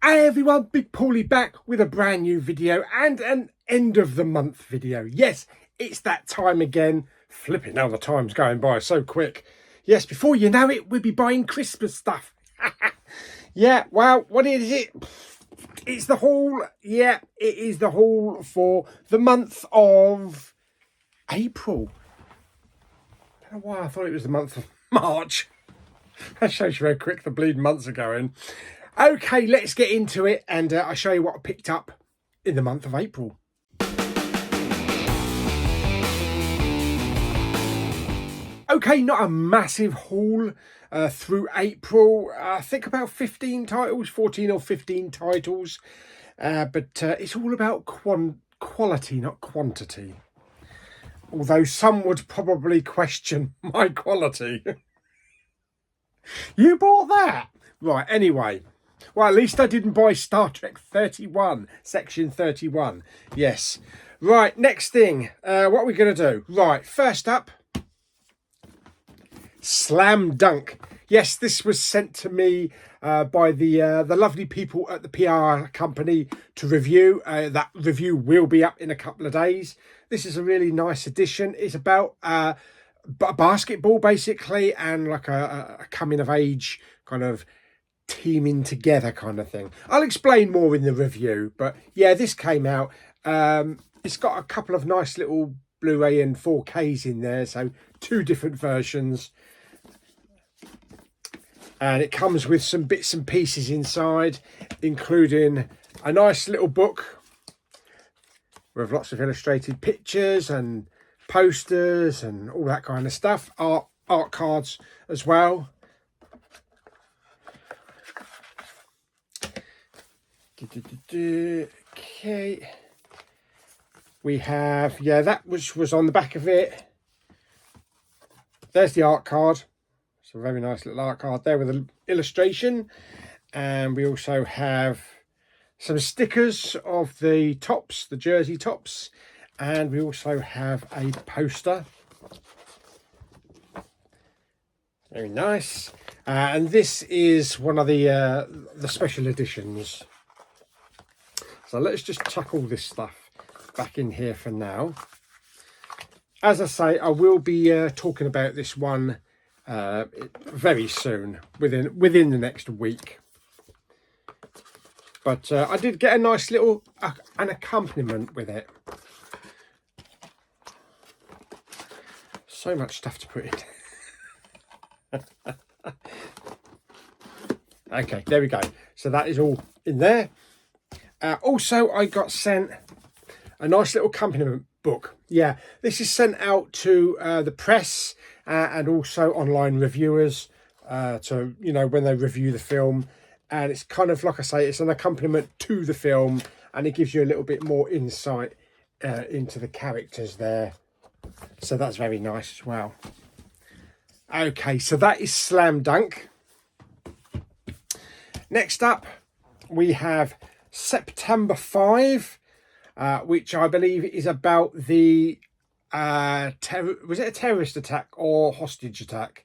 Hey everyone, Big Pauly back with a brand new video and an end of the month video. Yes, it's that time again. Flipping how the time's going by so quick. Yes, before you know it, we'll be buying Christmas stuff. Yeah, well, what is it? It's the haul. Yeah, it is the haul for the month of April. I don't know why I thought it was the month of March. That shows you how quick the bleeding months are going. Okay, let's get into it and I'll show you what I picked up in the month of April. Okay, not a massive haul through April. I think about 15 titles, 14 or 15 titles. But it's all about quality, not quantity. Although some would probably question my quality. You bought that? Right, anyway. Well, at least I didn't buy Star Trek 31, Section 31. Yes. Right, next thing. What are we going to do? Right, first up. Slam Dunk. Yes, this was sent to me by the lovely people at the PR company to review. That review will be up in a couple of days. This is a really nice edition. It's about basketball, basically, and like a coming of age kind of teaming together kind of thing. I'll explain more in the review, but yeah, this came out. It's got a couple of nice little Blu-ray and 4Ks in there, so two different versions. And it comes with some bits and pieces inside, including a nice little book with lots of illustrated pictures and posters and all that kind of stuff. Art cards as well. Okay, we have, yeah, that which was on the back of it. There's the art card. It's a very nice little art card there with an illustration. And we also have some stickers of the tops, the jersey tops. And we also have a poster. Very nice. And this is one of the special editions. So let's just chuck all this stuff back in here for now. As I say, I will be talking about this one very soon, within the next week. But I did get a nice little an accompaniment with it. So much stuff to put in. Okay, there we go. So that is all in there. Also, I got sent a nice little accompaniment book. Yeah, this is sent out to the press and also online reviewers to, you know, when they review the film. And it's kind of, like I say, it's an accompaniment to the film, and it gives you a little bit more insight into the characters there. So that's very nice as well. Okay, so that is Slam Dunk. Next up, we have September 5, which I believe is about the was it a terrorist attack or hostage attack?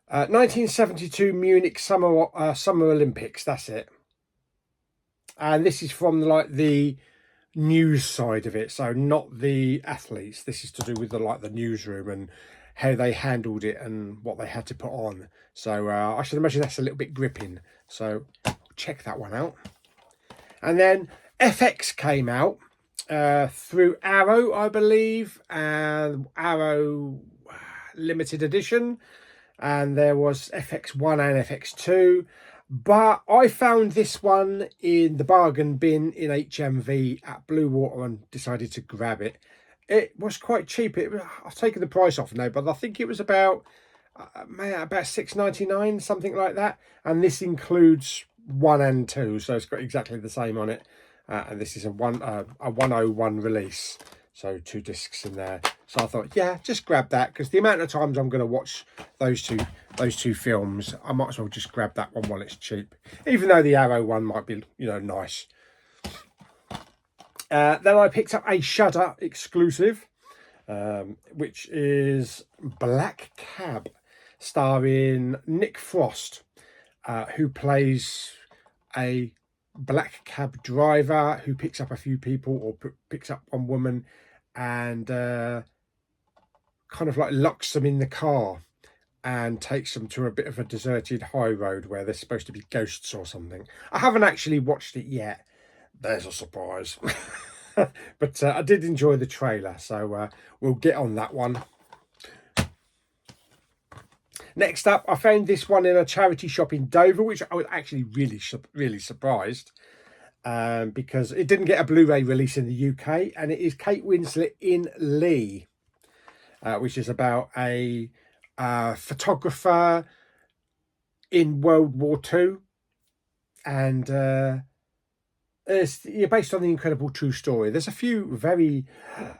1972 Munich Summer Olympics. That's it. And this is from like the news side of it, so not the athletes. This is to do with the newsroom and how they handled it and what they had to put on. So I should imagine that's a little bit gripping. So check that one out. And then FX came out through Arrow, I believe, and Arrow limited edition. And there was FX1 and FX2. But I found this one in the bargain bin in HMV at Blue Water and decided to grab it. It was quite cheap. I've taken the price off now, but I think it was about $6.99, something like that. And this includes 1 and 2, so it's got exactly the same on it. And this is a 101 release, so 2 discs in there. So I thought, yeah, just grab that, because the amount of times I'm going to watch those two films, I might as well just grab that one while it's cheap, even though the Arrow one might be, you know, nice. Then I picked up a Shudder exclusive, which is Black Cab, starring Nick Frost, who plays a black cab driver who picks up a few people, or picks up one woman, and kind of like locks them in the car and takes them to a bit of a deserted high road where there's supposed to be ghosts or something. I haven't actually watched it yet. There's a surprise. But I did enjoy the trailer, so we'll get on that one. Next up, I found this one in a charity shop in Dover, which I was actually really surprised, because it didn't get a Blu-ray release in the UK, and it is Kate Winslet in Lee, which is about a photographer in World War II, and it's based on the incredible true story. There's a few very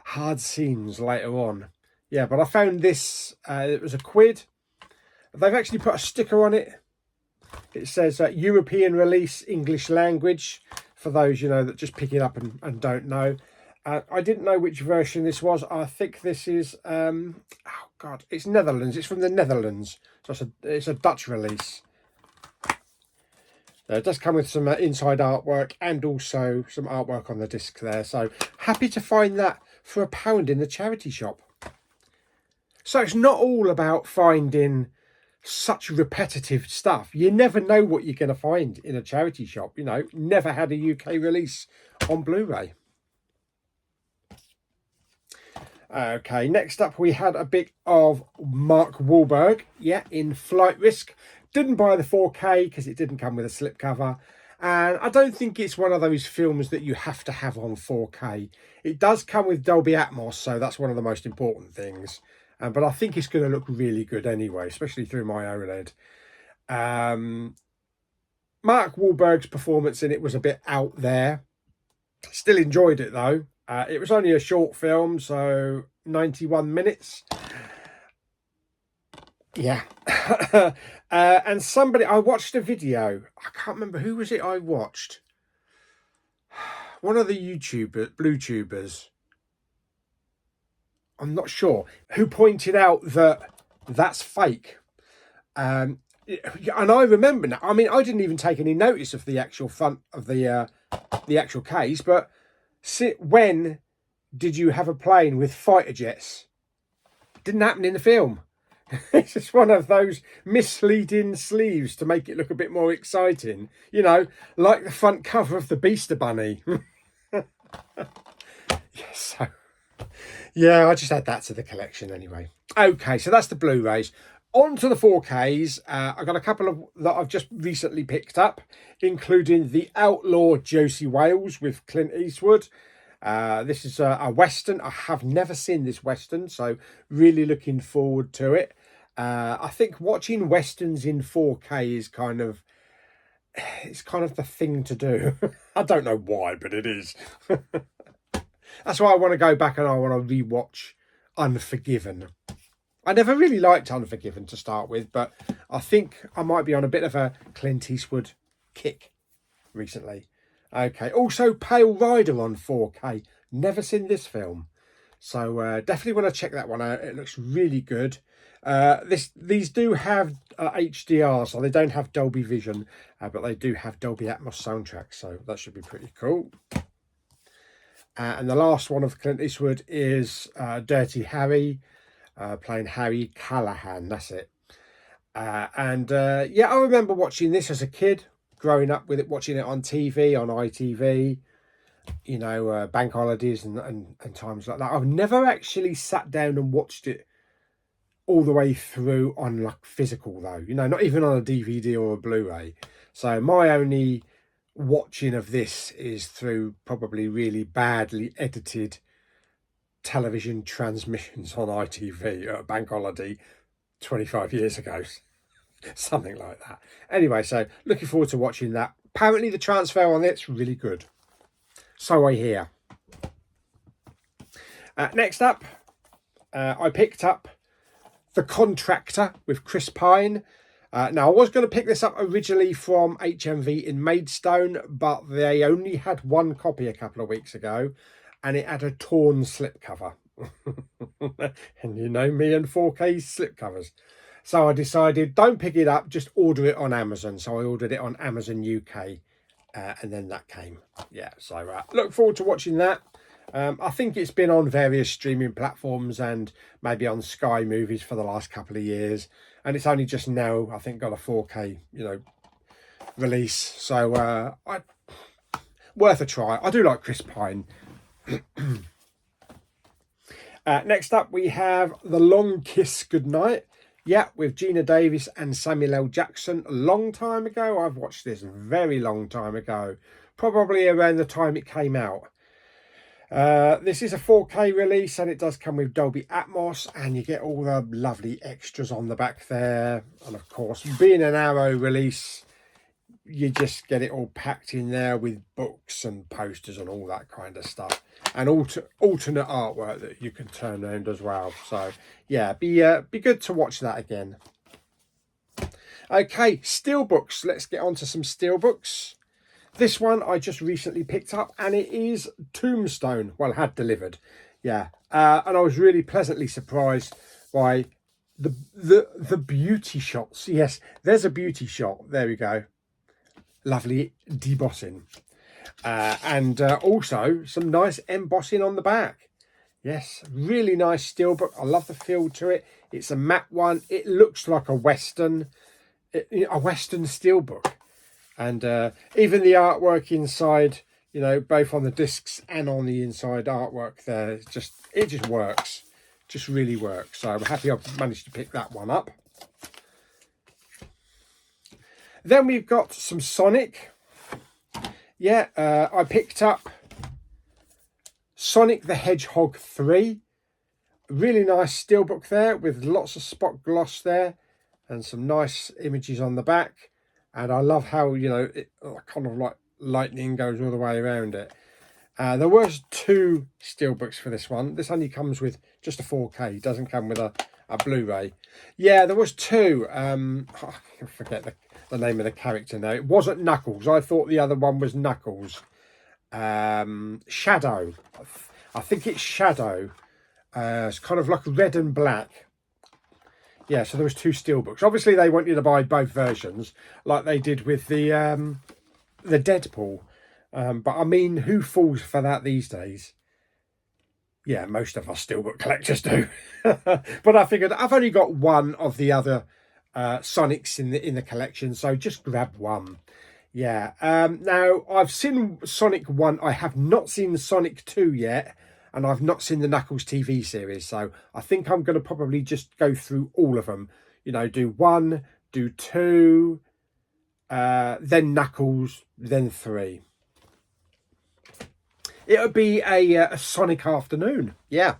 hard scenes later on. Yeah, but I found this, it was £1. They've actually put a sticker on it. It says European release, English language, for those, you know, that just pick it up and don't know. I didn't know which version this was. I think this is, oh God, it's Netherlands. It's from the Netherlands. So it's a Dutch release. It does come with some inside artwork and also some artwork on the disc there. So happy to find that for £1 in the charity shop. So it's not all about finding such repetitive stuff. You never know what you're going to find in a charity shop. You know, never had a UK release on Blu-ray. Okay, next up we had a bit of Mark Wahlberg, yeah, in Flight Risk. Didn't buy the 4K because it didn't come with a slipcover, and I don't think it's one of those films that you have to have on 4K. It does come with Dolby Atmos, so that's one of the most important things. But I think it's going to look really good anyway, especially through my OLED. Mark Wahlberg's performance in it was a bit out there. Still enjoyed it though. It was only a short film, so 91 minutes. Yeah. And I watched a video. I can't remember, who was it I watched? One of the BlueTubers. I'm not sure, who pointed out that that's fake. And I remember now, I mean, I didn't even take any notice of the actual front of the actual case, but when did you have a plane with fighter jets? Didn't happen in the film. It's just one of those misleading sleeves to make it look a bit more exciting. You know, like the front cover of the Beaster Bunny. Yes, so yeah, I just add that to the collection anyway. Okay, so that's the Blu-rays. On to the 4Ks. I got a couple of that I've just recently picked up, including the Outlaw Josie Wales with Clint Eastwood. This is a Western. I have never seen this Western, so really looking forward to it. I think watching Westerns in 4K is kind of the thing to do. I don't know why, but it is. That's why I want to go back and I want to rewatch Unforgiven. I never really liked Unforgiven to start with, but I think I might be on a bit of a Clint Eastwood kick recently. Okay, also Pale Rider on 4K. Never seen this film. So definitely want to check that one out. It looks really good. These do have HDR, so they don't have Dolby Vision, but they do have Dolby Atmos soundtrack, so that should be pretty cool. And the last one of Clint Eastwood is Dirty Harry, playing Harry Callahan, that's it. Yeah, I remember watching this as a kid, growing up with it, watching it on TV, on ITV, you know, bank holidays and times like that. I've never actually sat down and watched it all the way through on like physical though, you know, not even on a DVD or a Blu-ray. So my only watching of this is through probably really badly edited television transmissions on ITV at a bank holiday 25 years ago. Something like that. Anyway, so looking forward to watching that. Apparently the transfer on it's really good. So I hear. Next up, I picked up The Contractor with Chris Pine. Now, I was going to pick this up originally from HMV in Maidstone, but they only had one copy a couple of weeks ago, and it had a torn slipcover. And you know me and 4K slipcovers. So I decided, don't pick it up, just order it on Amazon. So I ordered it on Amazon UK, and then that came. Yeah, so look forward to watching that. I think it's been on various streaming platforms and maybe on Sky Movies for the last couple of years, and it's only just now I think got a 4K release, so worth a try. I do like Chris Pine. Next up we have The Long Kiss Goodnight. Yeah, with Gina Davis and Samuel L. Jackson. A long time ago. I've watched this a very long time ago. Probably around the time it came out. This is a 4K release and it does come with Dolby Atmos, and you get all the lovely extras on the back there. And of course, being an Arrow release, you just get it all packed in there with books and posters and all that kind of stuff. And alternate artwork that you can turn around as well. So yeah, be good to watch that again. Okay, steelbooks. Let's get on to some steelbooks. This one I just recently picked up, and it is Tombstone. Well, had delivered. Yeah, and I was really pleasantly surprised by the beauty shots. Yes, there's a beauty shot. There we go. Lovely debossing. And also some nice embossing on the back. Yes, really nice steelbook. I love the feel to it. It's a matte one. It looks like a Western steelbook. And even the artwork inside, both on the discs and on the inside artwork there, it just works. Just really works. So I'm happy I've managed to pick that one up. Then we've got some Sonic. Yeah, I picked up Sonic the Hedgehog 3. Really nice steelbook there with lots of spot gloss there and some nice images on the back. And I love how, it kind of like lightning goes all the way around it. There was 2 steelbooks for this one. This only comes with just a 4K. It doesn't come with a Blu-ray. Yeah, there was 2. I forget the name of the character now. It wasn't Knuckles. I thought the other one was Knuckles. Shadow. I think it's Shadow. It's kind of like red and black. Yeah, so there was 2 steelbooks. Obviously, they want you to buy both versions, like they did with the Deadpool. But I mean, who falls for that these days? Yeah, most of us steelbook collectors do. But I figured I've only got one of the other Sonics in the collection, so just grab one. Yeah. Now I've seen Sonic 1. I have not seen Sonic 2 yet. And I've not seen the Knuckles TV series, so I think I'm going to probably just go through all of them. Do 1, do 2, then Knuckles, then 3. It'll be a Sonic afternoon, yeah.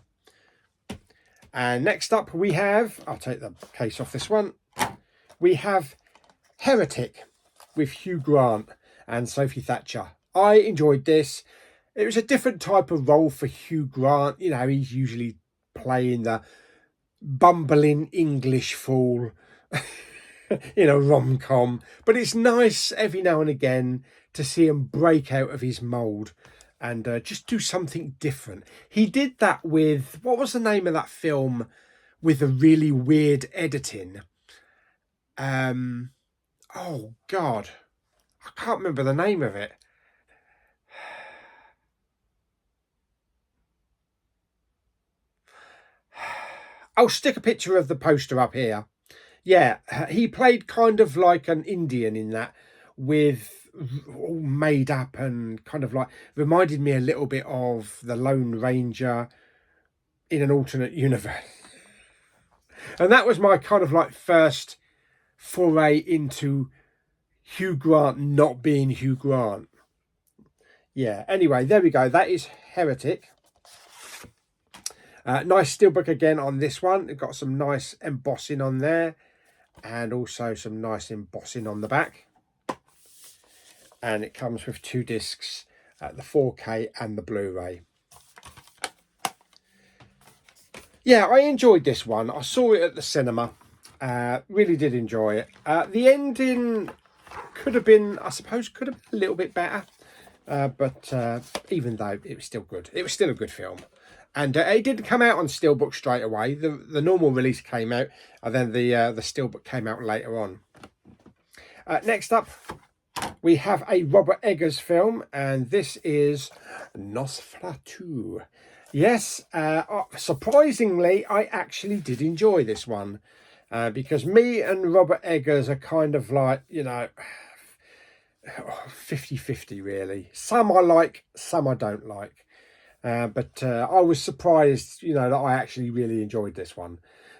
And next up we have, I'll take the case off this one, we have Heretic with Hugh Grant and Sophie Thatcher. I enjoyed this. It was a different type of role for Hugh Grant. He's usually playing the bumbling English fool in a rom-com. But it's nice every now and again to see him break out of his mould and just do something different. He did that with, what was the name of that film with the really weird editing? Oh, God. I can't remember the name of it. I'll stick a picture of the poster up here. Yeah, he played kind of like an Indian in that, with all made up and kind of like, reminded me a little bit of the Lone Ranger in an alternate universe. And that was my kind of like first foray into Hugh Grant not being Hugh Grant. Yeah, anyway, there we go. That is Heretic. Nice steelbook again on this one. It's got some nice embossing on there and also some nice embossing on the back. And it comes with 2 discs, the 4K and the Blu-ray. Yeah, I enjoyed this one. I saw it at the cinema. Really did enjoy it. The ending could have been, I suppose, a little bit better. But even though it was still good, it was still a good film. And it didn't come out on steelbook straight away. The normal release came out, and then the steelbook came out later on. Next up, we have a Robert Eggers film, and this is Nosflatu. Yes, surprisingly, I actually did enjoy this one, because me and Robert Eggers are kind of like, you know, 50-50 really. Some I like, some I don't like. But I was surprised, you know, that I actually really enjoyed this one.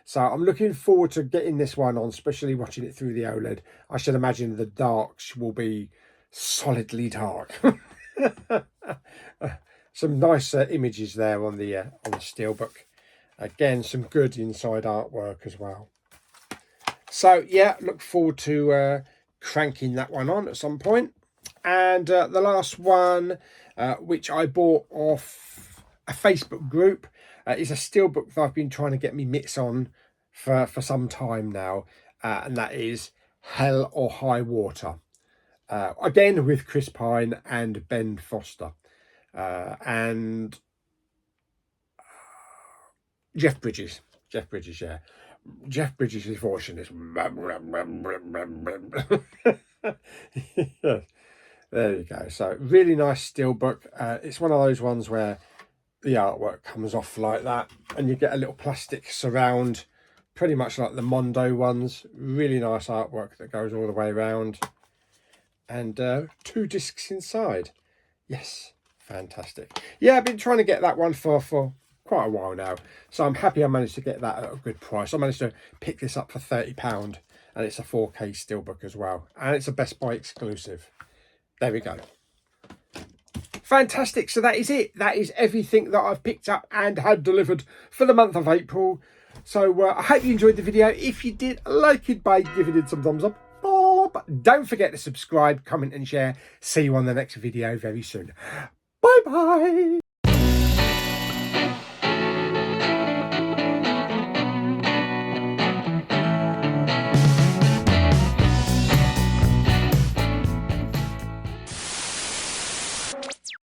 So I'm looking forward to getting this one on, especially watching it through the OLED. I should imagine the darks will be solidly dark. Some nice images there on the steelbook. Again, some good inside artwork as well. So yeah, look forward to cranking that one on at some point. And the last one, which I bought off a Facebook group, is a steelbook that I've been trying to get me mitts on for some time now, and that is Hell or High Water. Again with Chris Pine and Ben Foster, and Jeff Bridges. Yeah. Jeff Bridges' voice in this. There you go. So really nice steelbook. It's one of those ones where the artwork comes off like that, and you get a little plastic surround, pretty much like the Mondo ones. Really nice artwork that goes all the way around, and 2 discs inside. Yes, fantastic. Yeah, I've been trying to get that one for quite a while now, so I'm happy I managed to get that at a good price. I managed to pick this up for £30, and it's a 4K steelbook as well, and it's a Best Buy exclusive. There we go. Fantastic. So that is it. That is everything that I've picked up and had delivered for the month of April. So I hope you enjoyed the video. If you did, like it by giving it some thumbs up. But don't forget to subscribe, comment and share. See you on the next video very soon. Bye bye.